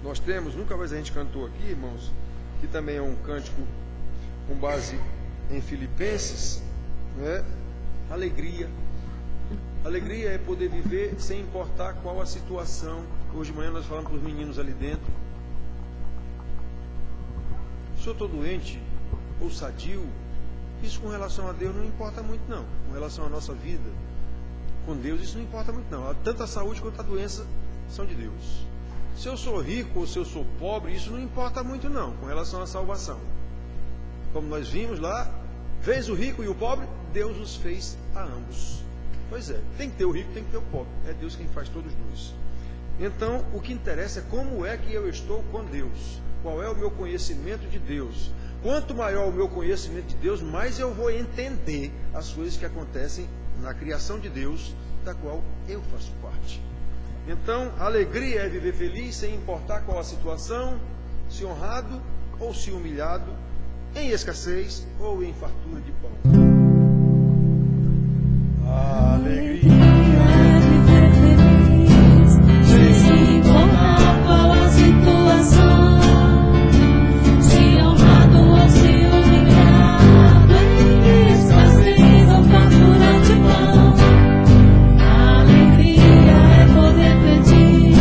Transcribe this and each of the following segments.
Nós temos, nunca mais a gente cantou aqui, irmãos, que também é um cântico com base em Filipenses, né? Alegria. Alegria é poder viver sem importar qual a situação. Hoje de manhã nós falamos para os meninos ali dentro. Se eu estou doente ou sadio, isso com relação a Deus não importa muito não. Com relação à nossa vida, com Deus isso não importa muito não. Tanto a saúde quanto a doença são de Deus. Se eu sou rico ou se eu sou pobre, isso não importa muito não, com relação à salvação. Como nós vimos lá, fez o rico e o pobre, Deus os fez a ambos. Pois é, tem que ter o rico, tem que ter o pobre. É Deus quem faz todos dois. Então, o que interessa é como é que eu estou com Deus. Qual é o meu conhecimento de Deus. Quanto maior o meu conhecimento de Deus, mais eu vou entender as coisas que acontecem na criação de Deus, da qual eu faço parte. Então, alegria é viver feliz, sem importar qual a situação, se honrado ou se humilhado, em escassez ou em fartura de pão. Alegria é viver feliz, sem importar qual a situação, se honrado ou se humilhado, em escassez ou fartura de pão. Alegria é poder pedir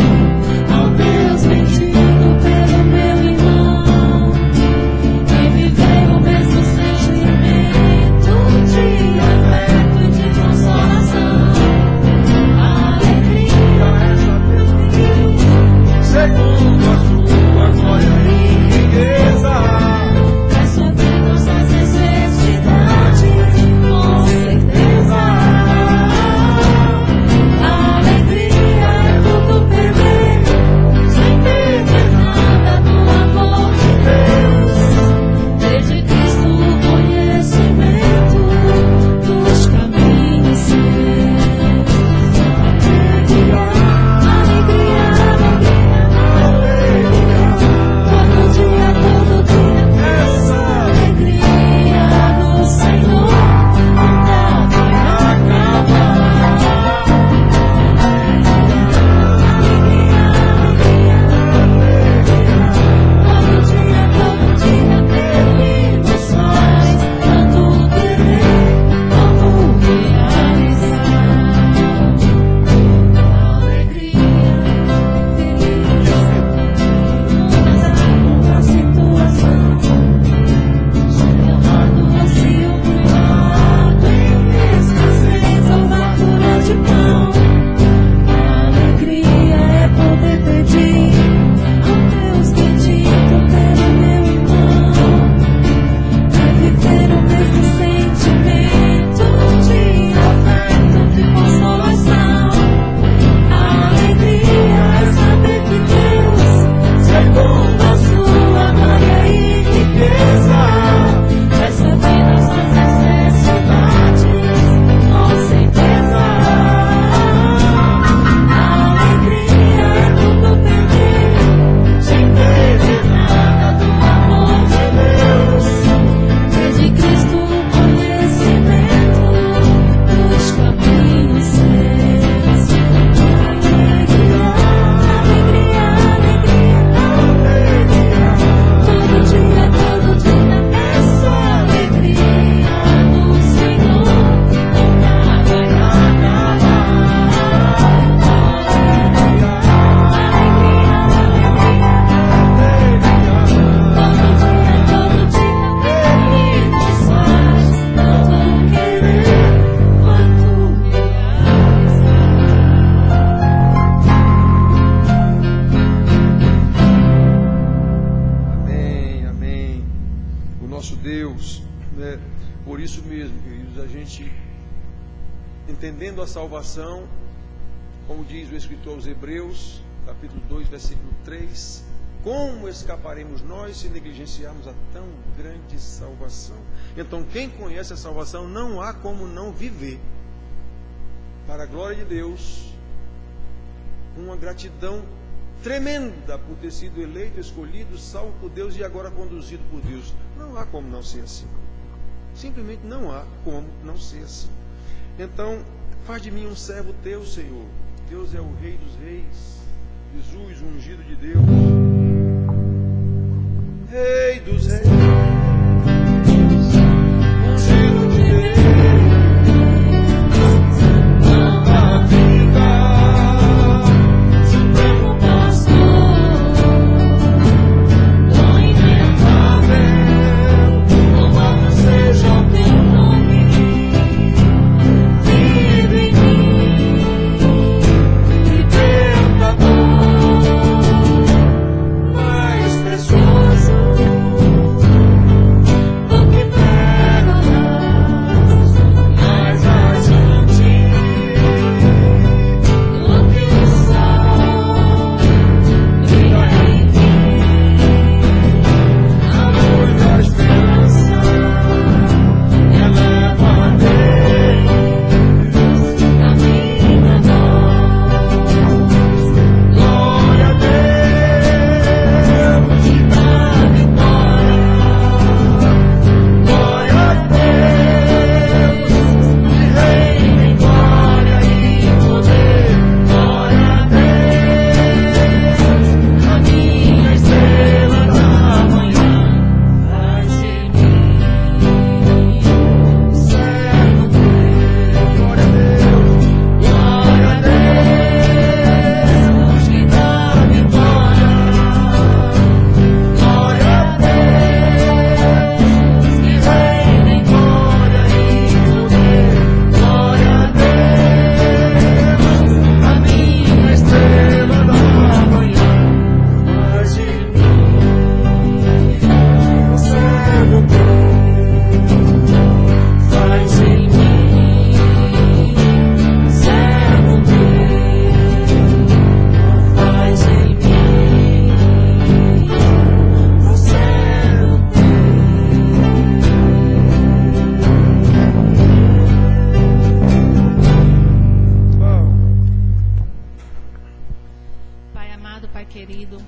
ao Deus bendito pelo meu irmão, e viver o mesmo sentimento de afeto e de consolação. Alegria é saber Deus segundo a sua glória e riqueza. é sobre nossas necessidades, com certeza. Alegria é tudo perder, sem perder nada do amor de Deus. Desde Cristo o conhecimento dos caminhos seus. Alegria, todo dia, Essa alegria do Senhor nunca vai acabar. Todo dia, Ele nos faz tanto querer como realizar. Alegria, feliz, situação, se honrado ou se humilhado, em escassez ou fartura de pão. Alegria é poder pedir ao Deus bendito pelo meu irmão, é viver o mesmo sentimento de afeto, de consolação. Alegria é saber que Deus, segundo a sua glória e riqueza, vai saber nossas necessidades, com certeza. Alegria é tudo perder, sem perder nada do amor de Deus. Desde Cristo o conhecimento dos caminhos seus. Alegria, todo dia, essa alegria do Senhor nunca vai acabar. Todo dia, Ele nos faz tanto querer quanto realizar. Amém, amém. O nosso Deus, né? Por isso mesmo, queridos, a gente, entendendo a salvação, como diz o escritor aos Hebreus, capítulo 2, versículo 3, como escaparemos nós se negligenciarmos a tão grande salvação? Então, quem conhece a salvação, não há como não viver, para a glória de Deus, uma gratidão tremenda por ter sido eleito, escolhido, salvo por Deus e agora conduzido por Deus. Não há como não ser assim. Simplesmente não há como não ser assim. Então, faz de mim um servo teu, Senhor. Deus é o Rei dos Reis, Jesus, o ungido de Deus. dos reis, ungido de Deus, a vida, Supremo Pastor, o inefável, louvado seja o teu nome, vive em mim, libertador, mais precioso do que pérolas, mais radiante do que o sol, brilha em mim, a luz da esperança, eleva a Deus, a minha voz, glória a Deus, te dá vitória, glória a Deus, que reina em glória e poder, glória a Deus, a minha estrela da manhã, faz de mim servo teu, glória a Deus, glória a Deus, que dá vitória, glória a Deus, que reina em glória e poder, glória a Deus, a minha estrela da manhã, faz de mim servo teu, faz de mim servo teu, faz de mim servo Pai amado, Pai querido,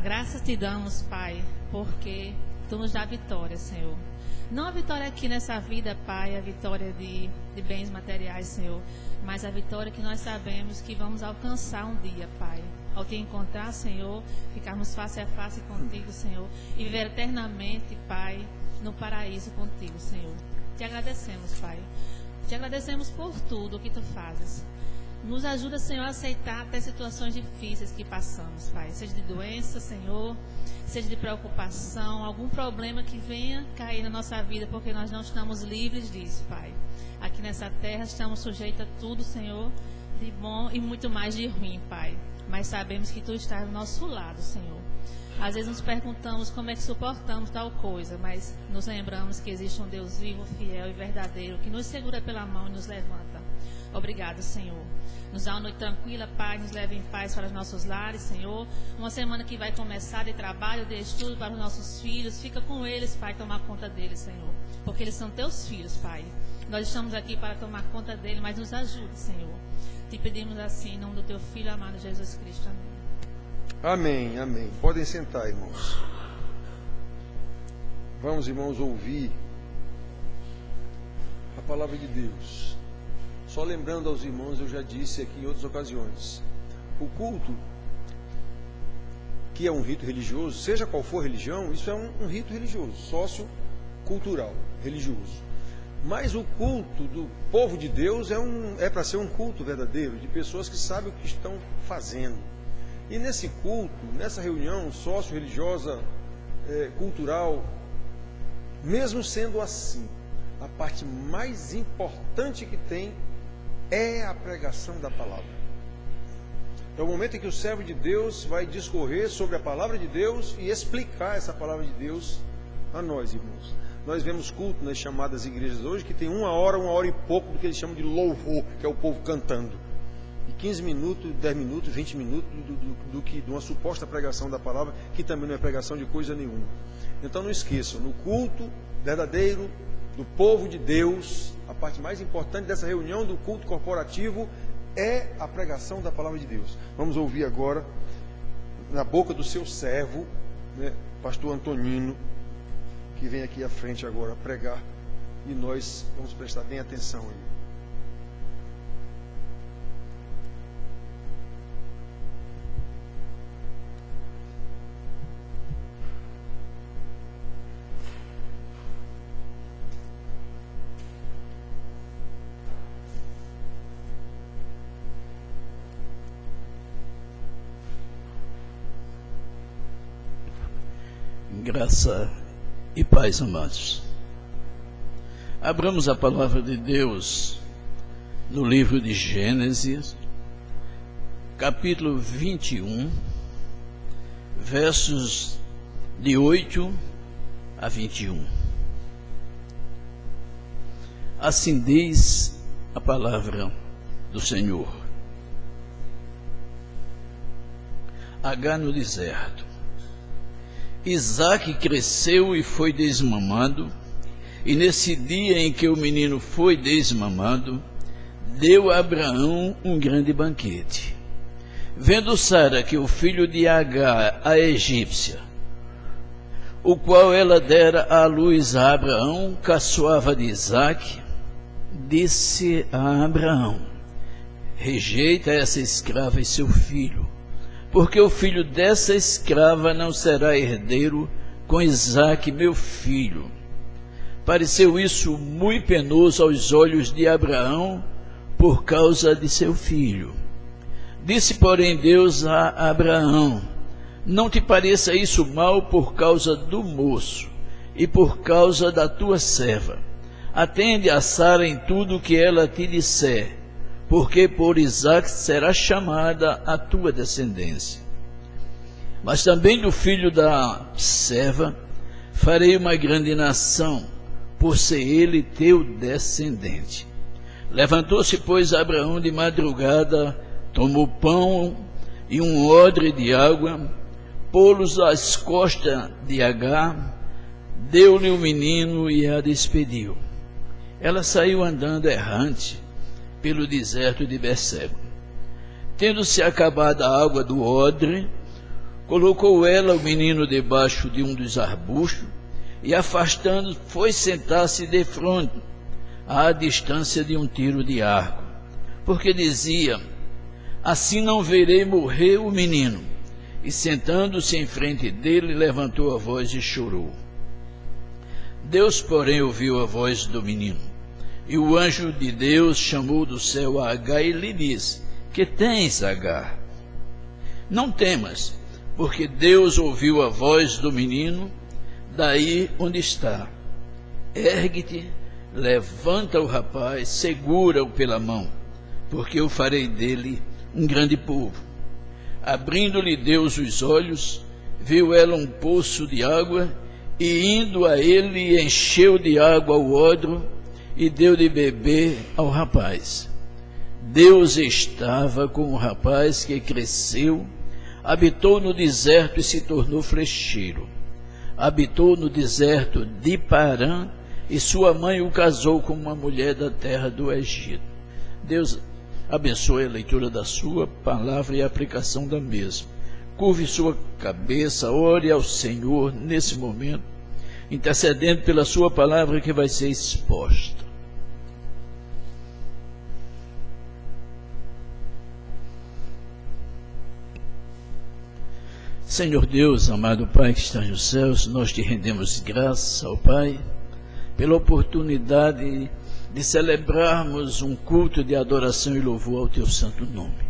graças te damos, Pai, porque Tu nos dá vitória, Senhor. Não a vitória aqui nessa vida, Pai, a vitória de bens materiais, Senhor, mas a vitória que nós sabemos que vamos alcançar um dia, Pai. Ao te encontrar, Senhor, ficarmos face a face contigo, Senhor, e viver eternamente, Pai, no paraíso contigo, Senhor. Te agradecemos, Pai. Te agradecemos por tudo o que Tu fazes. Nos ajuda, Senhor, a aceitar até situações difíceis que passamos, Pai. Seja de doença, Senhor, seja de preocupação, algum problema que venha cair na nossa vida, porque nós não estamos livres disso, Pai. Aqui nessa terra estamos sujeitos a tudo, Senhor, de bom e muito mais de ruim, Pai. Mas sabemos que Tu estás do nosso lado, Senhor. Às vezes nos perguntamos como é que suportamos tal coisa, mas nos lembramos que existe um Deus vivo, fiel e verdadeiro, que nos segura pela mão e nos levanta. Obrigado, Senhor. Nos dá uma noite tranquila, Pai, nos leve em paz para os nossos lares, Senhor. Uma semana que vai começar de trabalho, de estudo para os nossos filhos. Fica com eles, Pai, tomar conta deles, Senhor. Porque eles são Teus filhos, Pai. Nós estamos aqui para tomar conta deles, mas nos ajude, Senhor. Te pedimos assim, em nome do Teu Filho amado Jesus Cristo. Amém. amém, amém. Podem sentar, irmãos. Vamos, irmãos, ouvir a palavra de Deus. Só lembrando aos irmãos, eu já disse aqui em outras ocasiões, o culto, que é um rito religioso, seja qual for a religião, isso é um rito religioso, sociocultural, religioso. Mas o culto do povo de Deus é para ser um culto verdadeiro, de pessoas que sabem o que estão fazendo. E nesse culto, nessa reunião socio-religiosa, cultural, mesmo sendo assim, a parte mais importante que tem é a pregação da palavra. É o momento em que o servo de Deus vai discorrer sobre a palavra de Deus e explicar essa palavra de Deus a nós, irmãos. Nós vemos culto nas chamadas igrejas hoje que tem 1 hora e pouco do que eles chamam de louvor, que é o povo cantando. E 15 minutos, 10 minutos, 20 minutos de uma suposta pregação da palavra, que também não é pregação de coisa nenhuma. Então não esqueçam, no culto verdadeiro do povo de Deus, a parte mais importante dessa reunião do culto corporativo é a pregação da palavra de Deus. Vamos ouvir agora, na boca do seu servo, né, pastor Antonino, que vem aqui à frente agora pregar, e nós vamos prestar bem atenção aí. Graça e paz, amados. Abramos a palavra de Deus no livro de Gênesis, capítulo 21, versos de 8 a 21. Assim diz a palavra do Senhor. Agar no deserto. Isaque cresceu e foi desmamado, e nesse dia em que o menino foi desmamado, deu a Abraão um grande banquete. Vendo Sara que o filho de Agar, a egípcia, o qual ela dera à luz a Abraão, caçoava de Isaque, disse a Abraão: rejeita essa escrava e seu filho, porque o filho dessa escrava não será herdeiro com Isaque, meu filho. Pareceu isso muito penoso aos olhos de Abraão por causa de seu filho. Disse, porém, Deus a Abraão: não te pareça isso mal por causa do moço e por causa da tua serva. Atende a Sara em tudo o que ela te disser, porque por Isaque será chamada a tua descendência. Mas também do filho da serva farei uma grande nação, por ser ele teu descendente. Levantou-se, pois, Abraão de madrugada, tomou pão e um odre de água, pô-los às costas de Agar, deu-lhe o menino e a despediu. Ela saiu andando errante pelo deserto de Berseba. Tendo-se acabado a água do odre, colocou ela o menino debaixo de um dos arbustos e, afastando, foi sentar-se defronte, à distância de um tiro de arco, porque dizia: assim não verei morrer o menino. E sentando-se em frente dele, levantou a voz e chorou. Deus, porém, ouviu a voz do menino. E o anjo de Deus chamou do céu a Agar e lhe disse: que tens, Agar? Não temas, porque Deus ouviu a voz do menino daí onde está. Ergue-te, levanta o rapaz, segura-o pela mão, porque eu farei dele um grande povo. Abrindo-lhe Deus os olhos, viu ela um poço de água, e indo a ele, encheu de água o odre e deu de beber ao rapaz. Deus estava com o rapaz, que cresceu, habitou no deserto e se tornou flecheiro. Habitou no deserto de Parã, e sua mãe o casou com uma mulher da terra do Egito. Deus abençoe a leitura da sua palavra e a aplicação da mesma. Curve sua cabeça, ore ao Senhor nesse momento, intercedendo pela sua palavra que vai ser exposta. Senhor Deus, amado Pai que está nos céus, nós te rendemos graça, ó Pai, pela oportunidade de celebrarmos um culto de adoração e louvor ao teu santo nome.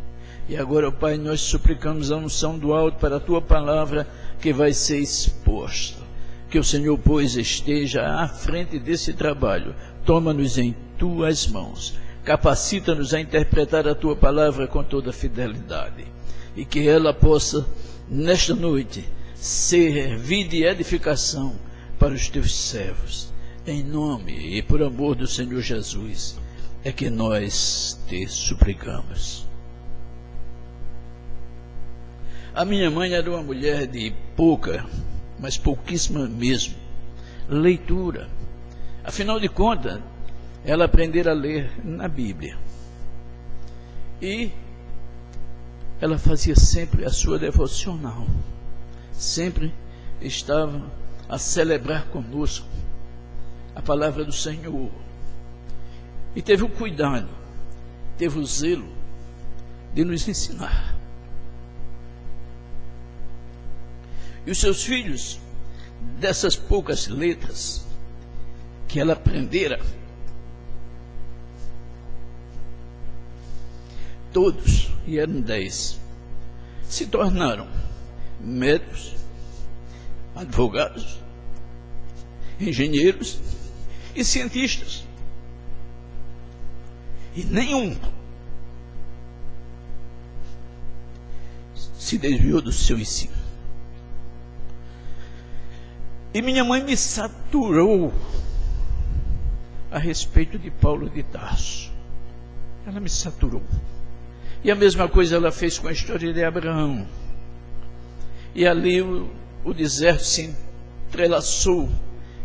E agora, ó Pai, nós suplicamos a unção do alto para a tua palavra que vai ser exposta. Que o Senhor, pois, esteja à frente desse trabalho. Toma-nos em tuas mãos. Capacita-nos a interpretar a tua palavra com toda fidelidade. E que ela possa, nesta noite, servir de edificação para os teus servos. Em nome e por amor do Senhor Jesus, é que nós te suplicamos. A minha mãe era uma mulher de pouca, mas pouquíssima mesmo, leitura. Afinal de contas, ela aprendera a ler na Bíblia. E ela fazia sempre a sua devocional. Sempre estava a celebrar conosco a palavra do Senhor. E teve o cuidado, teve o zelo de nos ensinar. E os seus filhos, dessas poucas letras que ela aprendera, todos, e eram 10, se tornaram médicos, advogados, engenheiros e cientistas. E nenhum se desviou do seu ensino. E minha mãe me saturou a respeito de Paulo de Tarso. Ela me saturou. E a mesma coisa ela fez com a história de Abraão. E ali o deserto se entrelaçou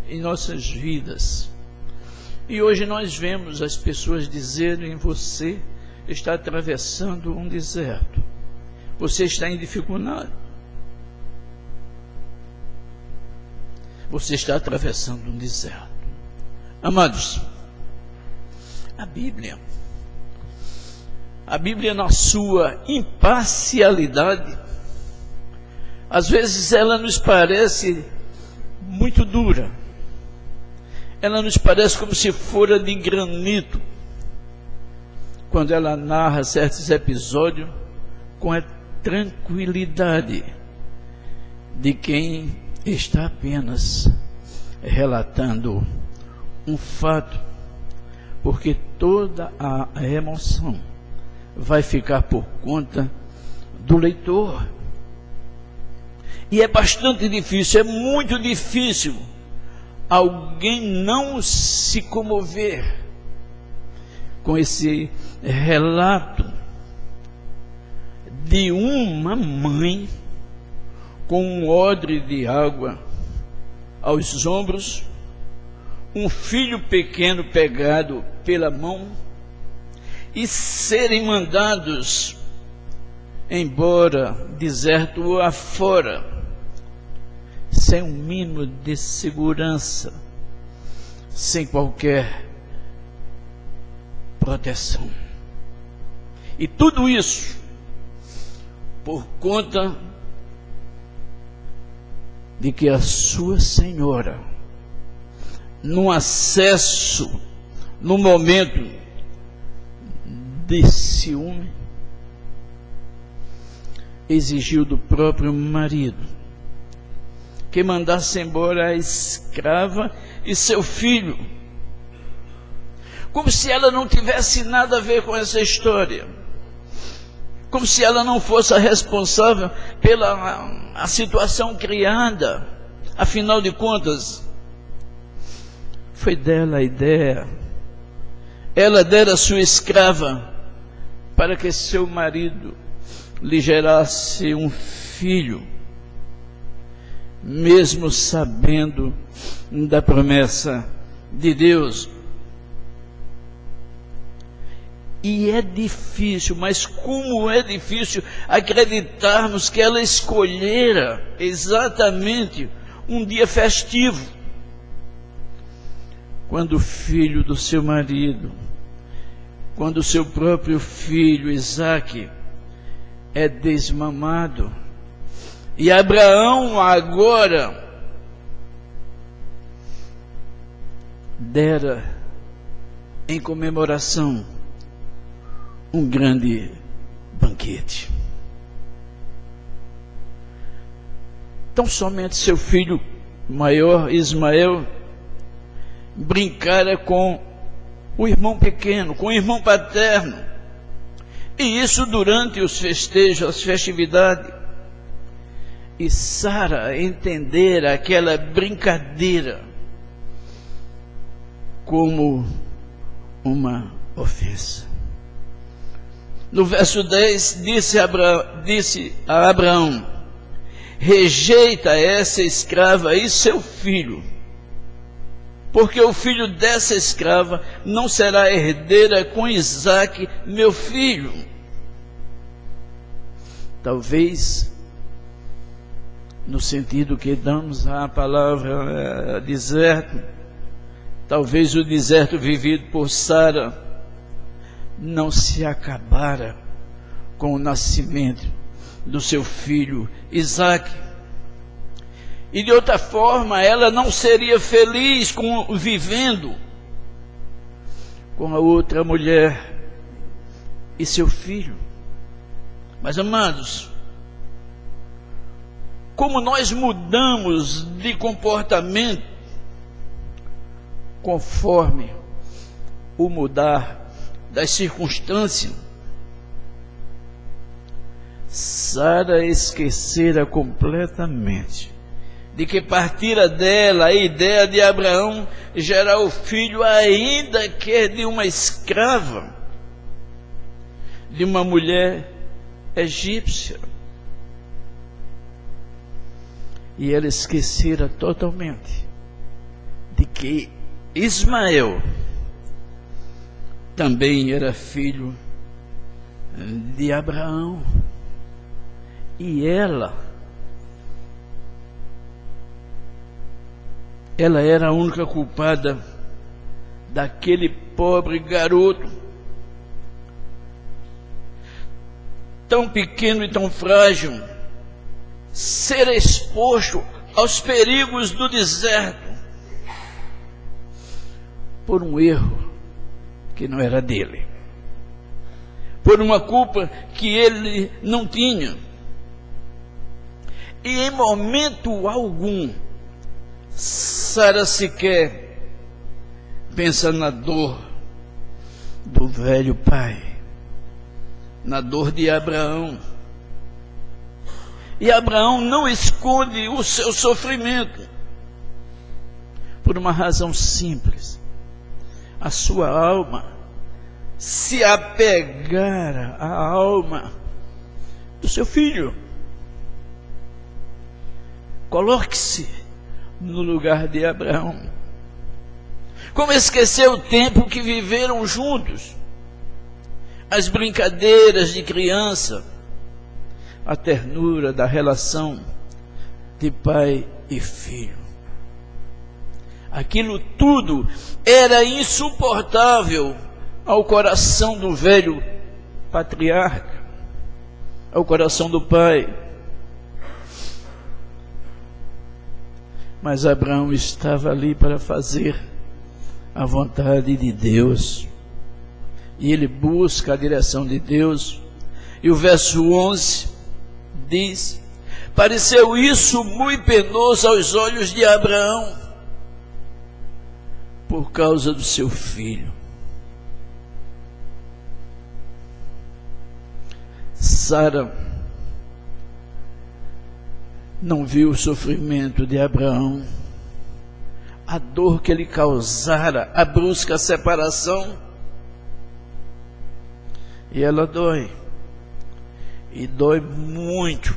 em nossas vidas. E hoje nós vemos as pessoas dizerem: você está atravessando um deserto, você está em dificuldade, você está atravessando um deserto. Amados, a Bíblia na sua imparcialidade, às vezes ela nos parece muito dura. Ela nos parece como se fora de granito, quando ela narra certos episódios com a tranquilidade de quem está apenas relatando um fato, porque toda a emoção vai ficar por conta do leitor. E é bastante difícil, é muito difícil alguém não se comover com esse relato de uma mãe com um odre de água aos ombros, um filho pequeno pegado pela mão e serem mandados embora, deserto afora, sem um mínimo de segurança, sem qualquer proteção. E tudo isso por conta de que a sua senhora, num acesso, num momento de ciúme, exigiu do próprio marido que mandasse embora a escrava e seu filho, como se ela não tivesse nada a ver com essa história, como se ela não fosse a responsável pela a situação criada. Afinal de contas, foi dela a ideia. Ela dera sua escrava para que seu marido lhe gerasse um filho, mesmo sabendo da promessa de Deus. E é difícil, mas como é difícil acreditarmos que ela escolhera exatamente um dia festivo, quando o filho do seu marido, quando o seu próprio filho Isaque é desmamado. E Abraão agora dera em comemoração um grande banquete. Tão somente seu filho maior, Ismael, brincara com o irmão pequeno, com o irmão paterno. E isso durante os festejos, as festividades. E Sara entendera aquela brincadeira como uma ofensa. No verso 10, disse a Abraão: rejeita essa escrava e seu filho, porque o filho dessa escrava não será herdeira com Isaque, meu filho. Talvez, no sentido que damos à palavra deserto, talvez o deserto vivido por Sara não se acabara com o nascimento do seu filho Isaque. E de outra forma, ela não seria feliz vivendo com a outra mulher e seu filho. Mas, amados, como nós mudamos de comportamento conforme o mudar das circunstâncias. Sara esquecera completamente de que partira dela a ideia de Abraão gerar o filho, ainda que de uma escrava, de uma mulher egípcia. E ela esquecera totalmente de que Ismael também era filho de Abraão. E ela era a única culpada daquele pobre garoto, tão pequeno e tão frágil, ser exposto aos perigos do deserto por um erro que não era dele, por uma culpa que ele não tinha. E em momento algum Sara sequer pensa na dor do velho pai, na dor de Abraão. E Abraão não esconde o seu sofrimento por uma razão simples: a sua alma se apegara à alma do seu filho. Coloque-se no lugar de Abraão. Como esquecer o tempo que viveram juntos, as brincadeiras de criança, a ternura da relação de pai e filho. Aquilo tudo era insuportável ao coração do velho patriarca, ao coração do pai. Mas Abraão estava ali para fazer a vontade de Deus, e ele busca a direção de Deus. E o verso 11 diz: pareceu isso muito penoso aos olhos de Abraão por causa do seu filho. Sara não viu o sofrimento de Abraão, a dor que ele causara, a brusca separação, e ela dói, e dói muito.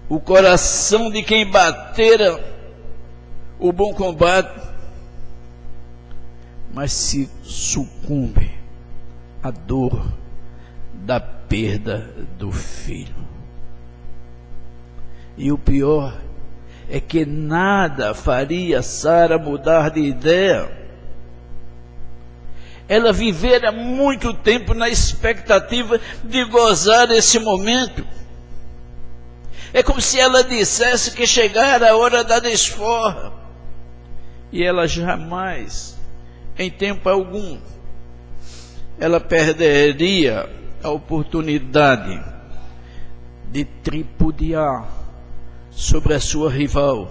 O coração de quem batera o bom combate, mas se sucumbe à dor da perda do filho. E o pior é que nada faria Sara mudar de ideia. Ela vivera muito tempo na expectativa de gozar esse momento. É como se ela dissesse que chegara a hora da desforra. E ela jamais, em tempo algum, ela perderia a oportunidade de tripudiar sobre a sua rival,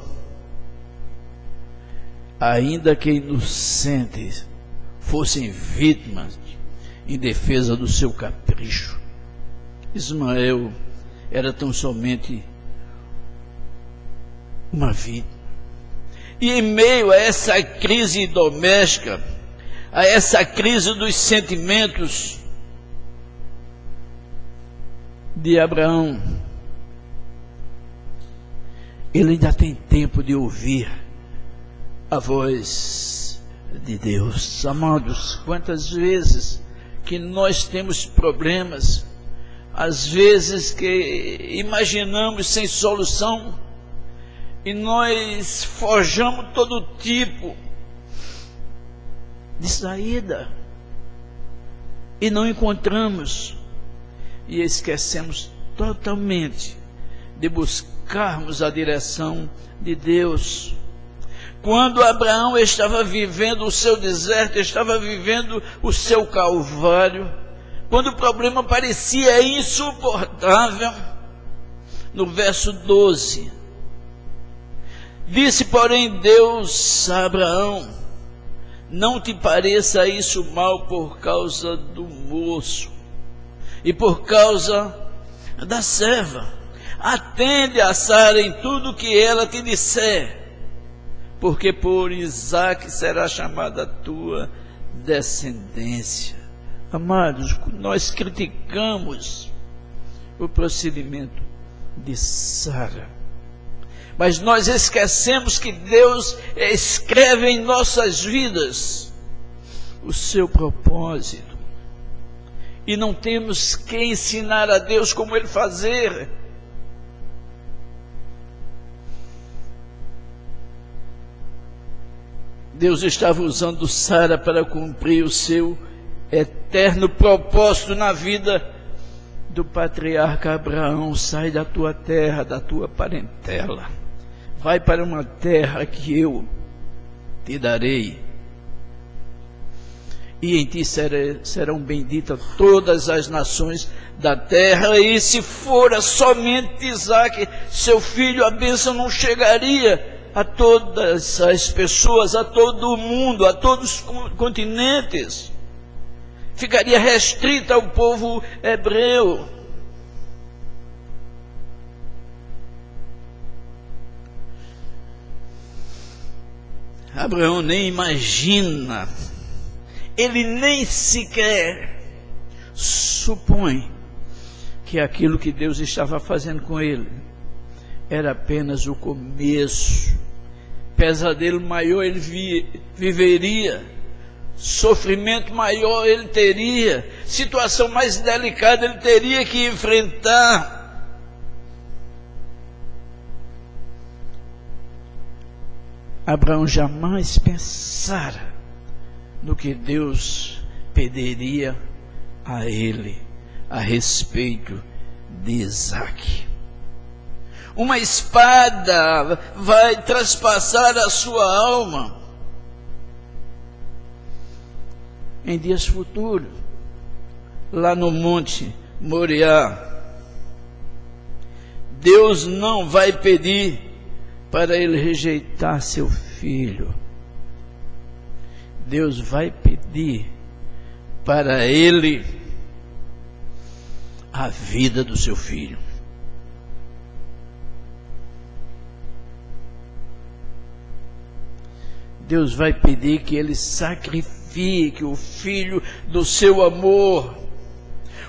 ainda que inocentes fossem vítimas em defesa do seu capricho. Ismael era tão somente uma vítima. E em meio a essa crise doméstica, a essa crise dos sentimentos de Abraão, ele ainda tem tempo de ouvir a voz de Deus. Amados, quantas vezes que nós temos problemas, às vezes que imaginamos sem solução, e nós forjamos todo tipo de saída, e não encontramos, e esquecemos totalmente de buscarmos a direção de Deus. Quando Abraão estava vivendo o seu deserto, estava vivendo o seu calvário, quando o problema parecia insuportável, no verso 12. Disse, porém, Deus a Abraão: não te pareça isso mal por causa do moço e por causa da serva. Atende a Sara em tudo que ela te disser, porque por Isaque será chamada a tua descendência. Amados, nós criticamos o procedimento de Sara, mas nós esquecemos que Deus escreve em nossas vidas o seu propósito, e não temos que ensinar a Deus como Ele fazer. Deus estava usando Sara para cumprir o seu eterno propósito na vida do patriarca Abraão. Sai da tua terra, da tua parentela, vai para uma terra que eu te darei, e em ti serão benditas todas as nações da terra. E se fora somente Isaque, seu filho, a bênção não chegaria a todas as pessoas, a todo o mundo, a todos os continentes. Ficaria restrita ao povo hebreu. Abraão nem imagina, ele nem sequer supõe que aquilo que Deus estava fazendo com ele era apenas o começo. Pesadelo maior ele viveria, sofrimento maior ele teria, situação mais delicada ele teria que enfrentar. Abraão jamais pensara no que Deus pediria a ele a respeito de Isaque. Uma espada vai traspassar a sua alma em dias futuros, lá no Monte Moriá. Deus não vai pedir para ele rejeitar seu filho. Deus vai pedir para ele a vida do seu filho. Deus vai pedir que ele sacrifique o filho do seu amor,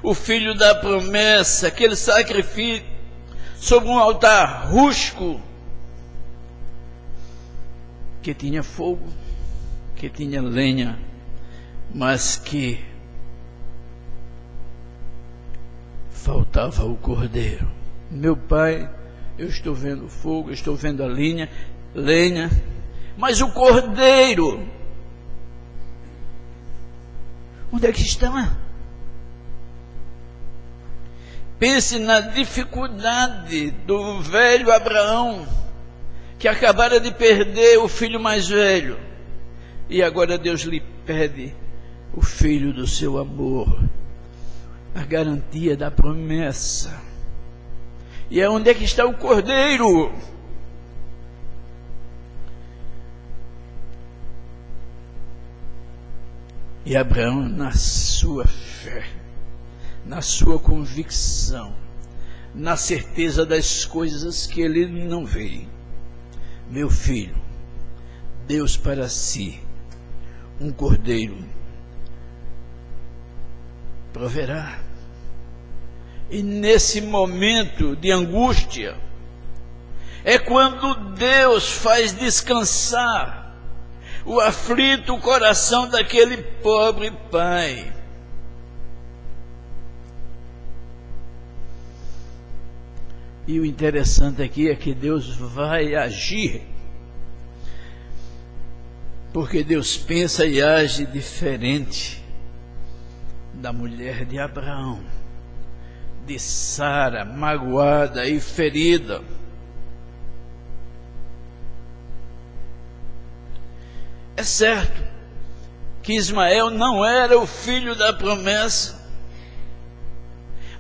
o filho da promessa, que ele sacrifique sobre um altar rústico, que tinha fogo, que tinha lenha, mas que faltava o cordeiro. Meu pai, eu estou vendo o fogo, eu estou vendo a lenha, mas o cordeiro, onde é que está? Pense na dificuldade do velho Abraão, que acabara de perder o filho mais velho, e agora Deus lhe pede o filho do seu amor, a garantia da promessa. E é onde é que está o cordeiro? E Abraão, na sua fé, na sua convicção, na certeza das coisas que ele não vê, meu filho, Deus para si um cordeiro proverá. E nesse momento de angústia é quando Deus faz descansar o aflito coração daquele pobre pai. E o interessante aqui é que Deus vai agir, porque Deus pensa e age diferente da mulher de Abraão, de Sara, magoada e ferida. É certo que Ismael não era o filho da promessa,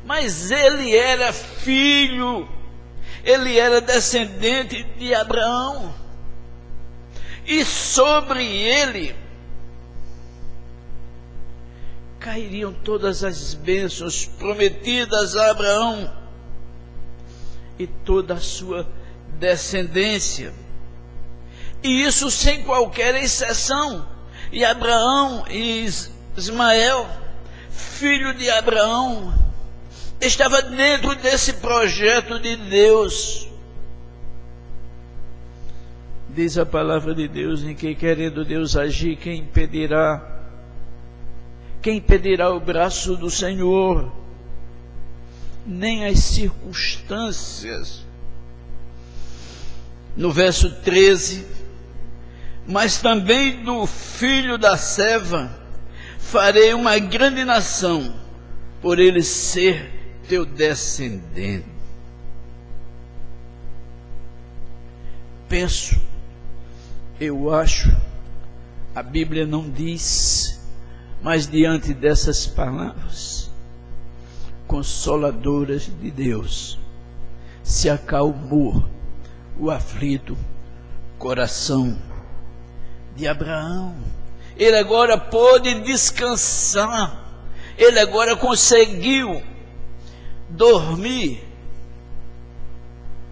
mas ele era filho ele era descendente de Abraão. E sobre ele cairiam todas as bênçãos prometidas a Abraão e toda a sua descendência. E isso sem qualquer exceção. E Abraão e Ismael, filho de Abraão, estava dentro desse projeto de Deus. Diz a palavra de Deus em que, querendo Deus agir, quem impedirá? Quem impedirá o braço do Senhor? Nem as circunstâncias. No verso 13, mas também do filho da serva farei uma grande nação, por ele ser teu descendente. Penso, eu acho, a Bíblia não diz, mas diante dessas palavras consoladoras de Deus, se acalmou o aflito coração de Abraão. Ele agora pôde descansar, ele agora conseguiu dormir,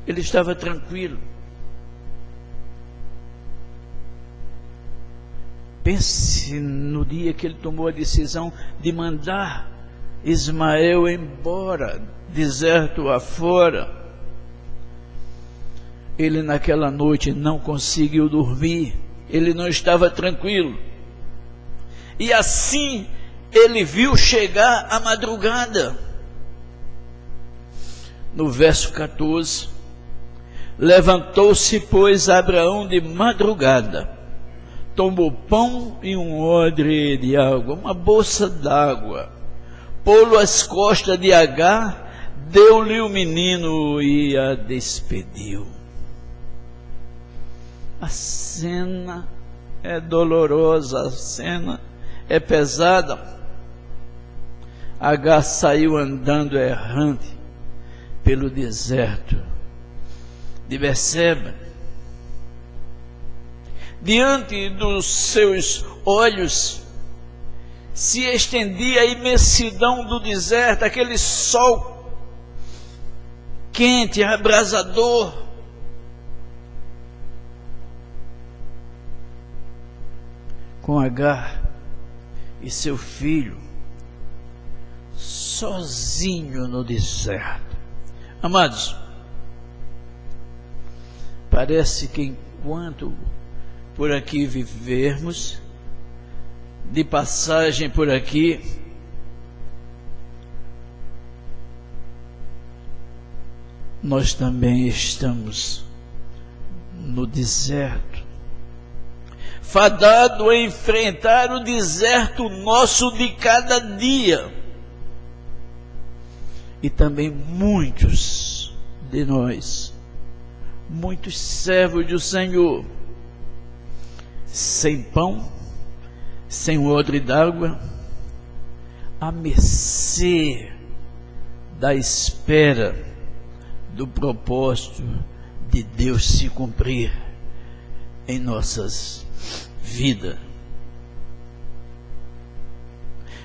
ele estava tranquilo. Pense no dia que ele tomou a decisão de mandar Ismael embora, deserto afora. Ele naquela noite não conseguiu dormir, ele não estava tranquilo. E assim ele viu chegar a madrugada. No verso 14, levantou-se, pois, Abraão de madrugada, tomou pão e um odre de água, uma bolsa d'água, pô-lo às costas de Agar, deu-lhe o menino e a despediu. A cena é dolorosa, a cena é pesada. Agar saiu andando errante pelo deserto de Berseba. Diante dos seus olhos se estendia a imensidão do deserto, aquele sol quente, abrasador. Com Agar e seu filho sozinho no deserto. Amados, parece que enquanto por aqui vivermos, de passagem por aqui, nós também estamos no deserto, fadado a enfrentar o deserto nosso de cada dia. E também muitos de nós, muitos servos do Senhor, sem pão, sem odre d'água, à mercê da espera do propósito de Deus se cumprir em nossas vidas.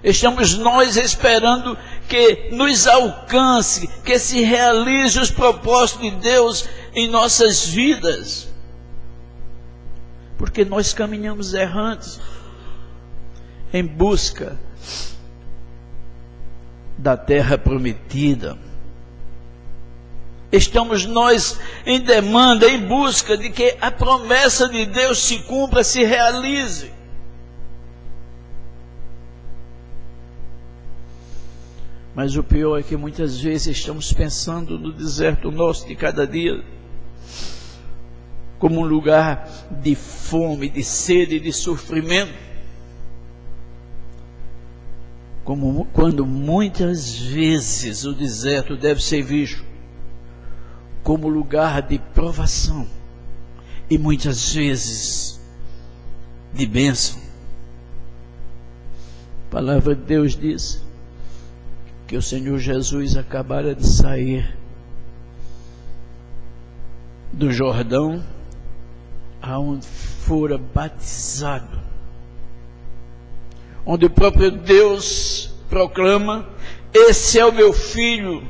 Estamos nós esperando que nos alcance, que se realize os propósitos de Deus em nossas vidas, porque nós caminhamos errantes em busca da terra prometida. Estamos nós em demanda, em busca de que a promessa de Deus se cumpra, se realize. Mas o pior é que muitas vezes estamos pensando no deserto nosso de cada dia como um lugar de fome, de sede, de sofrimento. Quando muitas vezes o deserto deve ser visto como lugar de provação e muitas vezes de bênção. A palavra de Deus diz que o Senhor Jesus acabara de sair do Jordão, aonde fora batizado, onde o próprio Deus proclama: esse é o meu filho.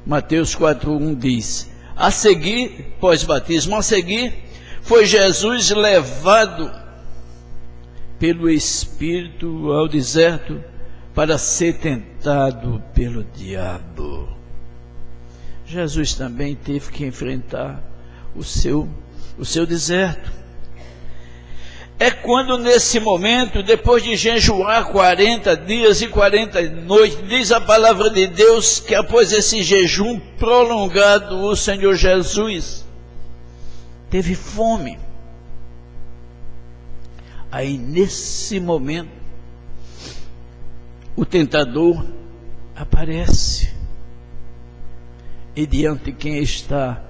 Mateus 4:1 diz: a seguir, pós-batismo, a seguir, foi Jesus levado pelo Espírito ao deserto para ser tentado pelo diabo. Jesus também teve que enfrentar o seu deserto. É quando nesse momento, depois de jejuar 40 dias e 40 noites, diz a palavra de Deus que após esse jejum prolongado, o Senhor Jesus teve fome. Aí nesse momento, o tentador aparece. E diante de quem está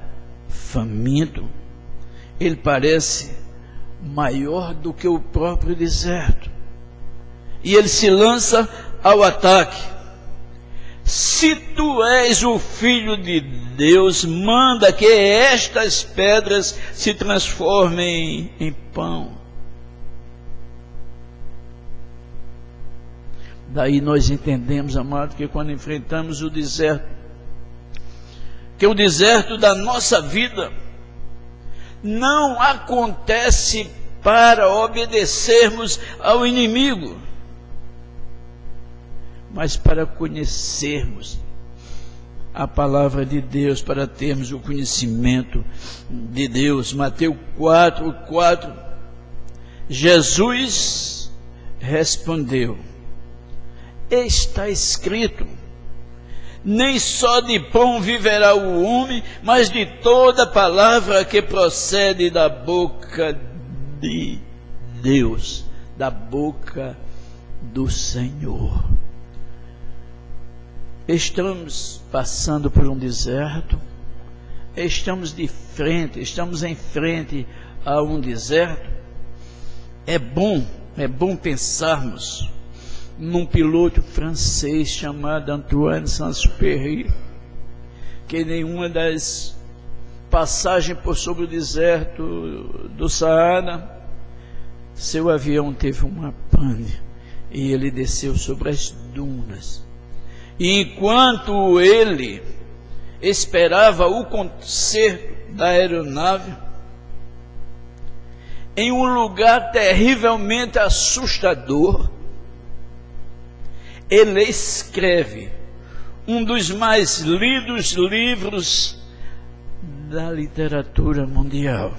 faminto, ele parece maior do que o próprio deserto. E ele se lança ao ataque. Se tu és o Filho de Deus, manda que estas pedras se transformem em pão. Daí nós entendemos, amado, que quando enfrentamos o deserto, que o deserto da nossa vida não acontece para obedecermos ao inimigo, mas para conhecermos a palavra de Deus, para termos o conhecimento de Deus. Mateus 4:4, Jesus respondeu: está escrito, nem só de pão viverá o homem, mas de toda palavra que procede da boca de Deus, da boca do Senhor. Estamos passando por um deserto, estamos em frente a um deserto. É bom pensarmos num piloto francês chamado Antoine Saint-Exupéry, que nenhuma das passagens por sobre o deserto do Saara, seu avião teve uma pane e ele desceu sobre as dunas. E enquanto ele esperava o conserto da aeronave, em um lugar terrivelmente assustador, ele escreve um dos mais lidos livros da literatura mundial.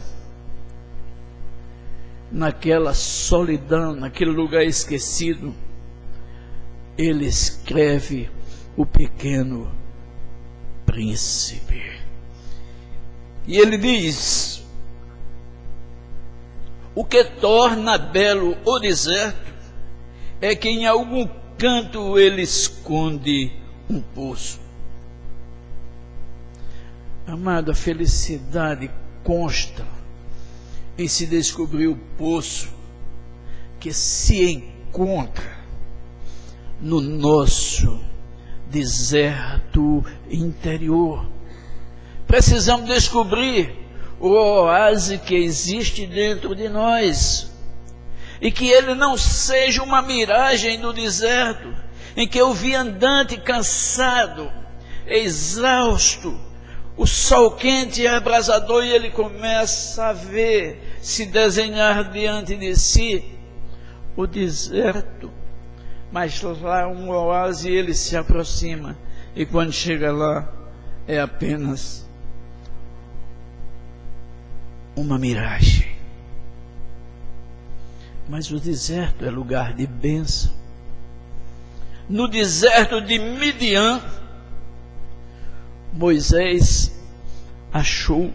Naquela solidão, naquele lugar esquecido, ele escreve O Pequeno Príncipe. E ele diz: o que torna belo o deserto é que em algum canto ele esconde um poço. Amado, a felicidade consta em se descobrir o poço que se encontra no nosso deserto interior. Precisamos descobrir o oásis que existe dentro de nós, e que ele não seja uma miragem do deserto, em que o viandante cansado, exausto, o sol quente e abrasador, e ele começa a ver se desenhar diante de si o deserto, mas lá um oásis, ele se aproxima, e quando chega lá é apenas uma miragem. Mas o deserto é lugar de bênção. No deserto de Midian, Moisés achou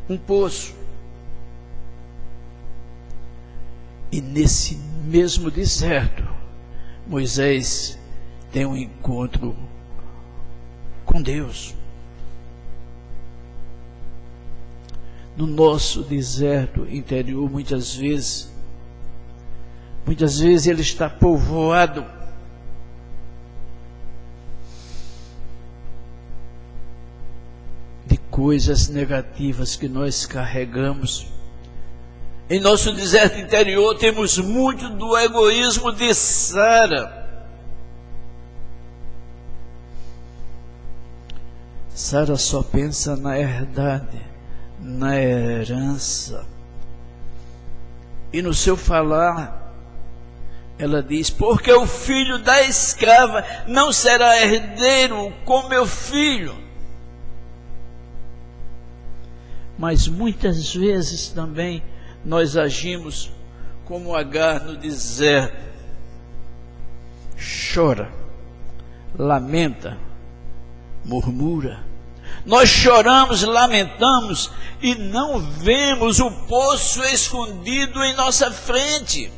um poço. E nesse mesmo deserto, Moisés tem um encontro com Deus. No nosso deserto interior, muitas vezes ele está povoado coisas negativas que nós carregamos. Em nosso deserto interior temos muito do egoísmo de Sara. Sara só pensa na herdade, na herança. E no seu falar, ela diz: porque o filho da escrava não será herdeiro com meu filho. Mas muitas vezes também nós agimos como Agar no deserto. Chora, lamenta, murmura. Nós choramos, lamentamos e não vemos o poço escondido em nossa frente.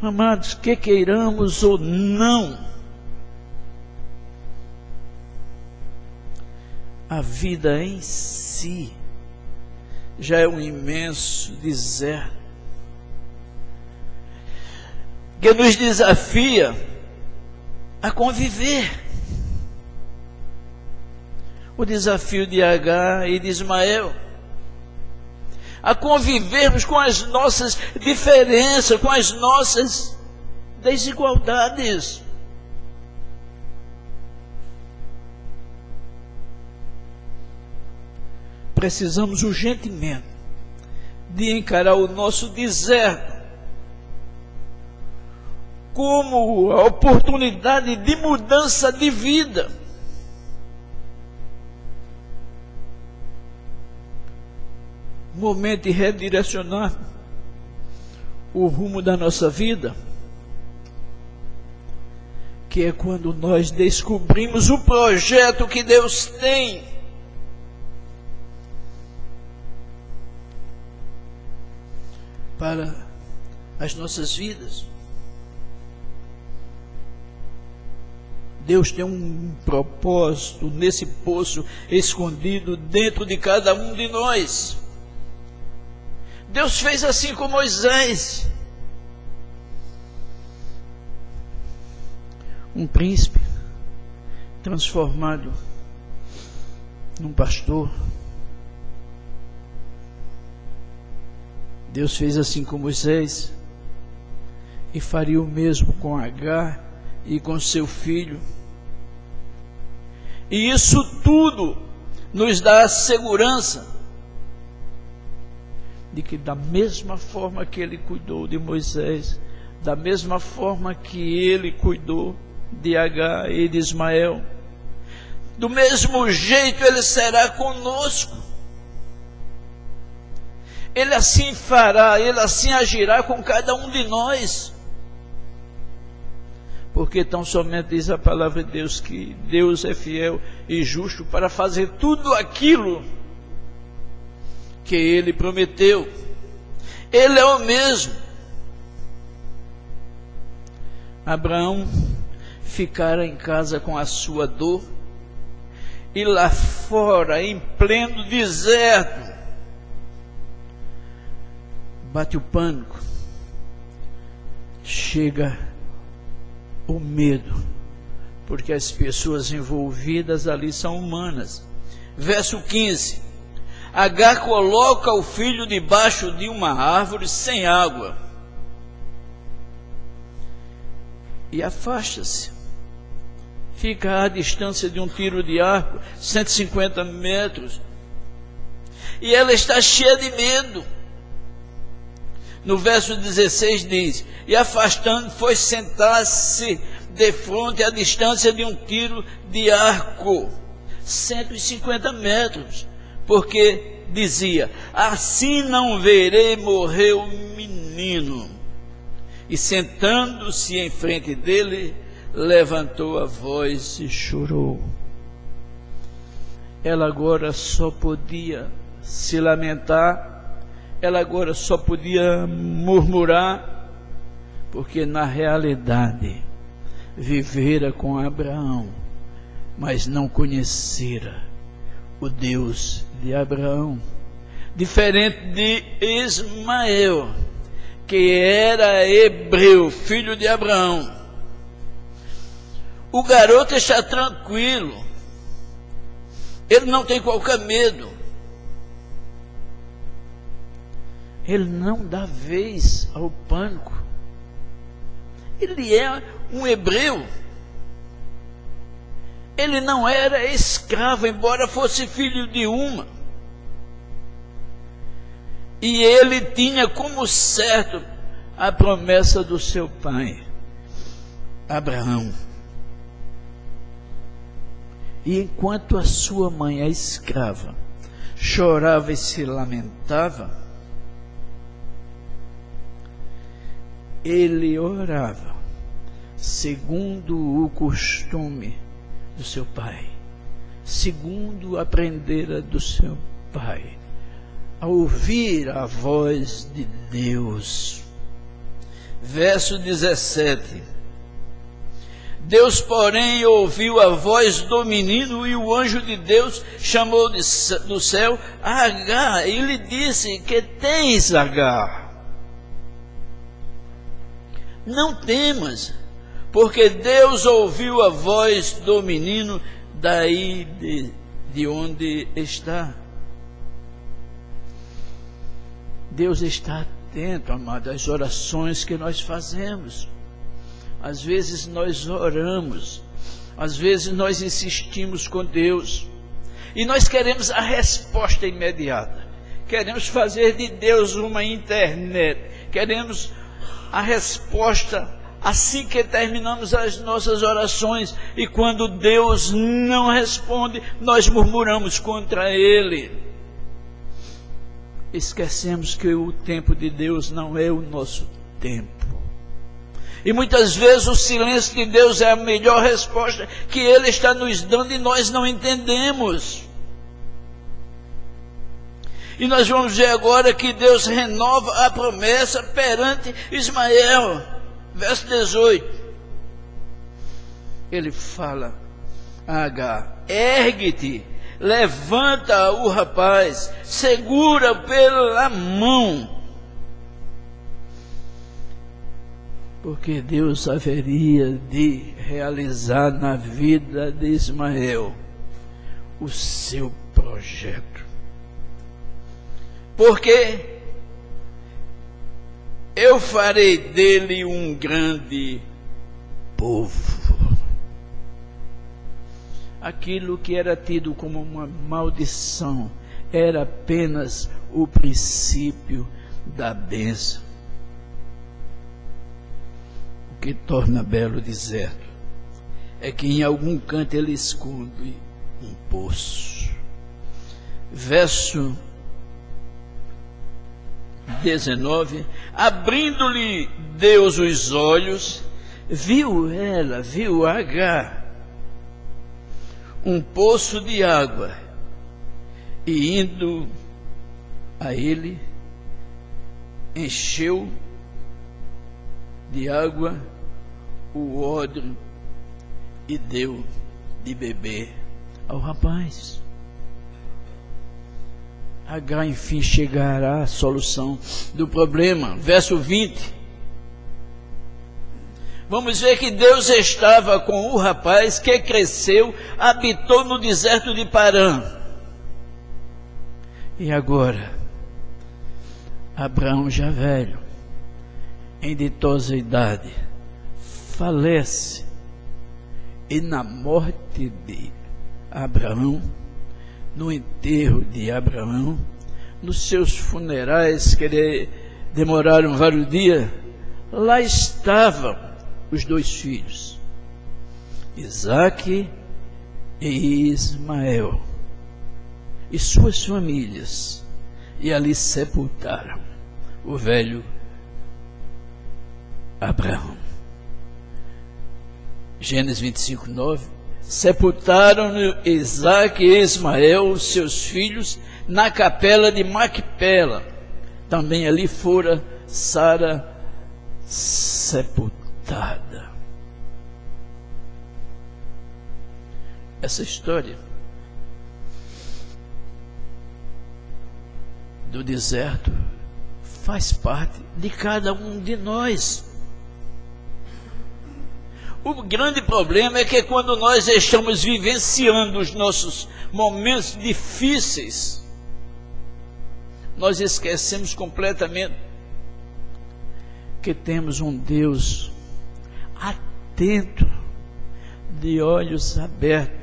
Amados, que queiramos ou não, a vida em si já é um imenso deserto que nos desafia a conviver. O desafio de Agar e de Ismael, a convivermos com as nossas diferenças, com as nossas desigualdades. Precisamos urgentemente de encarar o nosso deserto como a oportunidade de mudança de vida. Momento de redirecionar o rumo da nossa vida, que é quando nós descobrimos o projeto que Deus tem para as nossas vidas. Deus tem um propósito nesse poço escondido dentro de cada um de nós. Deus fez assim com Moisés, um príncipe transformado num pastor. Deus fez assim com Moisés e faria o mesmo com Agar e com seu filho. E isso tudo nos dá a segurança de que da mesma forma que ele cuidou de Moisés, da mesma forma que ele cuidou de Agar e de Ismael, do mesmo jeito ele será conosco. Ele assim fará, ele assim agirá com cada um de nós. Porque tão somente diz a palavra de Deus que Deus é fiel e justo para fazer tudo aquilo que Ele prometeu. Ele é o mesmo. Abraão ficara em casa com a sua dor, e lá fora, em pleno deserto, bate o pânico, chega o medo, porque as pessoas envolvidas ali são humanas. Verso 15: Agar coloca o filho debaixo de uma árvore sem água e afasta-se. Fica à distância de um tiro de arco, 150 metros. E ela está cheia de medo. No verso 16 diz: e afastando, foi sentar-se defronte à distância de um tiro de arco, 150 metros. Porque dizia: assim não verei morrer o menino. E sentando-se em frente dele, levantou a voz e chorou. Ela agora só podia se lamentar, ela agora só podia murmurar, porque na realidade vivera com Abraão, mas não conhecera o Deus de Abraão, diferente de Ismael, que era hebreu, filho de Abraão. O garoto está tranquilo, Ele não tem qualquer medo. Ele não dá vez ao pânico. Ele é um hebreu. Ele não era escravo, embora fosse filho de uma. E ele tinha como certo a promessa do seu pai, Abraão. E enquanto a sua mãe, a escrava, chorava e se lamentava, ele orava, segundo o costume do seu pai, segundo aprendera do seu pai, a ouvir a voz de Deus. Verso 17. Deus, porém, ouviu a voz do menino e o anjo de Deus chamou do céu a Agar e lhe disse: que tens, Agar? Não temas, porque Deus ouviu a voz do menino daí de onde está. Deus está atento, amado, às orações que nós fazemos. Às vezes nós oramos, às vezes nós insistimos com Deus, e nós queremos a resposta imediata. Queremos fazer de Deus uma internet, queremos a resposta assim que terminamos as nossas orações, e quando Deus não responde, nós murmuramos contra Ele. Esquecemos que o tempo de Deus não é o nosso tempo. E muitas vezes o silêncio de Deus é a melhor resposta que Ele está nos dando e nós não entendemos. E nós vamos ver agora que Deus renova a promessa perante Ismael. Verso 18. Ele fala a Agar: ergue-te, levanta o rapaz, segura pela mão. Porque Deus haveria de realizar na vida de Ismael o seu projeto. Porque eu farei dele um grande povo. Aquilo que era tido como uma maldição era apenas o princípio da bênção. O que torna belo o deserto é que em algum canto ele esconde um poço. Verso 19. Abrindo-lhe Deus os olhos, viu Agar um poço de água, e indo a ele, encheu de água o odre e deu de beber ao rapaz. Agar, enfim, chegará à solução do problema. Verso 20. Vamos ver que Deus estava com o rapaz que cresceu, habitou no deserto de Parã. E agora, Abraão já velho, em ditosa idade, falece. E na morte de Abraão, no enterro de Abraão, nos seus funerais, que demoraram vários dias, lá estavam os dois filhos, Isaque e Ismael, e suas famílias, e ali sepultaram o velho Abraão. Gênesis 25, 9. Sepultaram Isaque e Ismael, seus filhos, na capela de Macpela. Também ali fora Sara sepultada. Essa história do deserto faz parte de cada um de nós. O grande problema é que quando nós estamos vivenciando os nossos momentos difíceis, nós esquecemos completamente que temos um Deus atento, de olhos abertos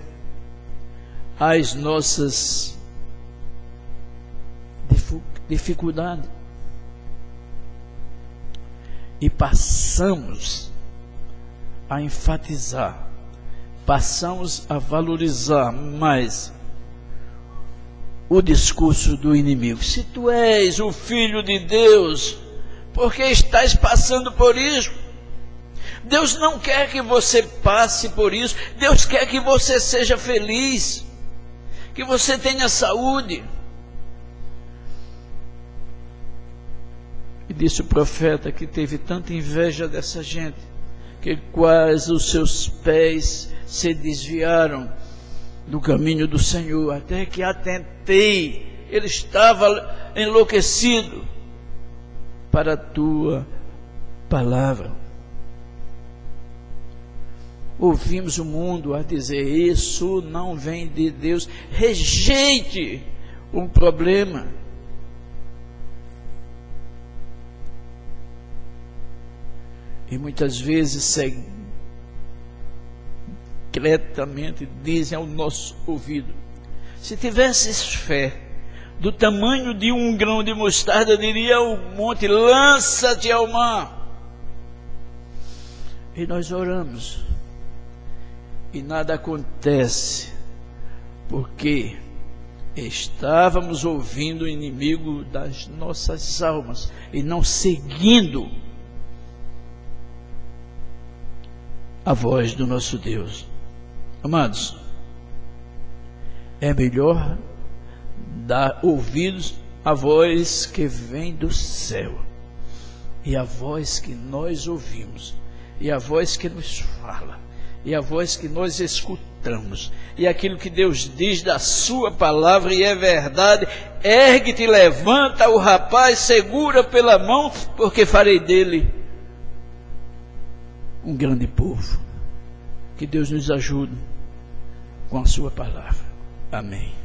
às nossas dificuldades. E passamos a enfatizar, passamos a valorizar mais o discurso do inimigo. Se tu és o filho de Deus, por que estás passando por isso? Deus não quer que você passe por isso. Deus quer que você seja feliz, que você tenha saúde. E disse o profeta que teve tanta inveja dessa gente, que quase os seus pés se desviaram do caminho do Senhor, até que atentei, ele estava enlouquecido para a tua palavra. Ouvimos o mundo a dizer: isso não vem de Deus. Rejeite um problema. E muitas vezes secretamente dizem ao nosso ouvido: se tivesses fé do tamanho de um grão de mostarda, diria ao monte: lança-te ao mar. E nós oramos e nada acontece, porque estávamos ouvindo o inimigo das nossas almas e não seguindo a voz do nosso Deus. Amados, é melhor dar ouvidos à voz que vem do céu, e a voz que nós ouvimos, e a voz que nos fala, e a voz que nós escutamos, e aquilo que Deus diz da sua palavra, e é verdade. Ergue-te, levanta o rapaz, segura pela mão, porque farei dele um grande povo. Que Deus nos ajude com a sua palavra. Amém.